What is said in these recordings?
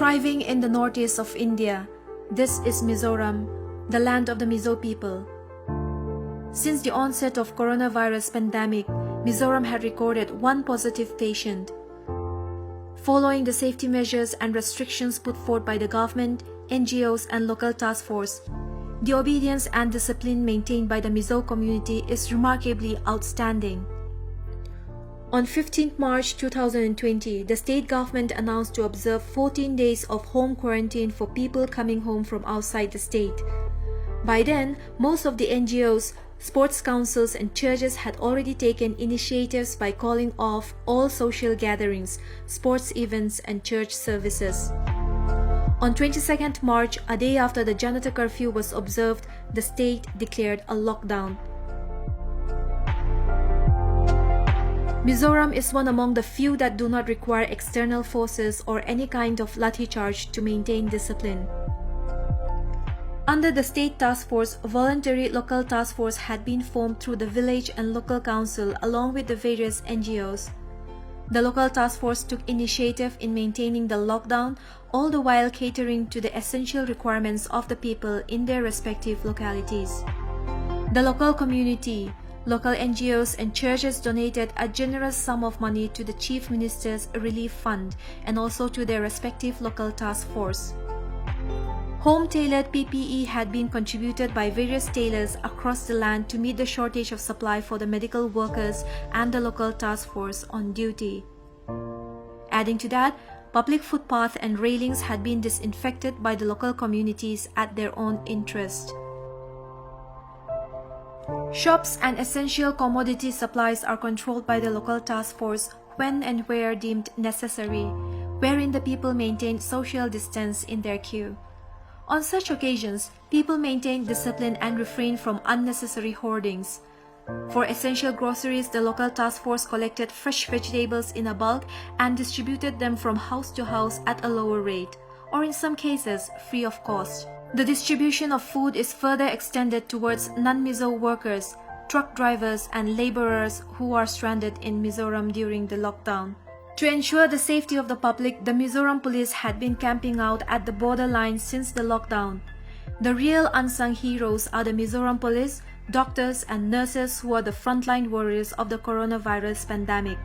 Thriving in the northeast of India, this is Mizoram, the land of the Mizo people. Since the onset of coronavirus pandemic, Mizoram had recorded one positive patient. Following the safety measures and restrictions put forth by the government, NGOs and local task force, the obedience and discipline maintained by the Mizo community is remarkably outstanding. On 15th March 2020, the state government announced to observe 14 days of home quarantine for people coming home from outside the state. By then, most of the NGOs, sports councils and churches had already taken initiatives by calling off all social gatherings, sports events and church services. On 22nd March, a day after the Janata curfew was observed, the state declared a lockdown. Mizoram is one among the few that do not require external forces or any kind of lathi charge to maintain discipline. Under the state task force, a voluntary local task force had been formed through the village and local council along with the various NGOs. The local task force took initiative in maintaining the lockdown, all the while catering to the essential requirements of the people in their respective localities. The local community, local NGOs and churches donated a generous sum of money to the Chief Minister's Relief Fund and also to their respective local task force. Home-tailored PPE had been contributed by various tailors across the land to meet the shortage of supply for the medical workers and the local task force on duty. Adding to that, public footpaths and railings had been disinfected by the local communities at their own interest. Shops and essential commodity supplies are controlled by the local task force when and where deemed necessary, wherein the people maintain social distance in their queue. On such occasions, people maintain discipline and refrain from unnecessary hoardings. For essential groceries, the local task force collected fresh vegetables in a bulk and distributed them from house to house at a lower rate, or in some cases, free of cost. The distribution of food is further extended towards non-Mizo workers, truck drivers and laborers who are stranded in Mizoram during the lockdown. To ensure the safety of the public, the Mizoram police had been camping out at the borderline since the lockdown. The real unsung heroes are the Mizoram police, doctors and nurses who are the frontline warriors of the coronavirus pandemic.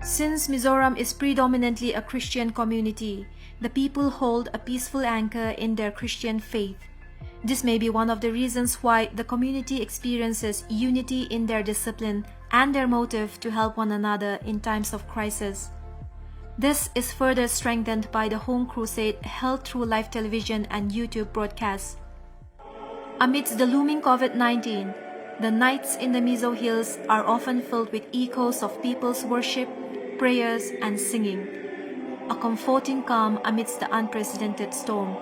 Since Mizoram is predominantly a Christian community, the people hold a peaceful anchor in their Christian faith. This may be one of the reasons why the community experiences unity in their discipline and their motive to help one another in times of crisis. This is further strengthened by the home crusade held through live television and YouTube broadcasts. Amidst the looming COVID-19, the nights in the Mizo Hills are often filled with echoes of people's worship, prayers, and singing, a comforting calm amidst the unprecedented storm.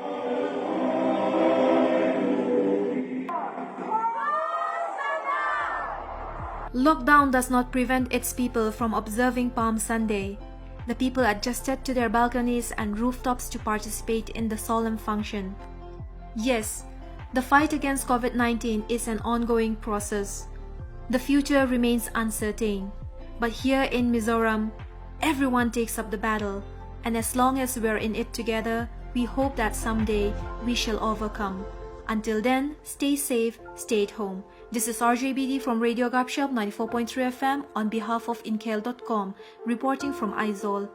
Lockdown does not prevent its people from observing Palm Sunday. The people adjusted to their balconies and rooftops to participate in the solemn function. Yes, the fight against COVID-19 is an ongoing process. The future remains uncertain. But here in Mizoram, everyone takes up the battle. And as long as we're in it together, we hope that someday we shall overcome. Until then, stay safe, stay at home. This is RJBD from Radio Gapshop 94.3 FM on behalf of Inkel.com, reporting from Aizawl.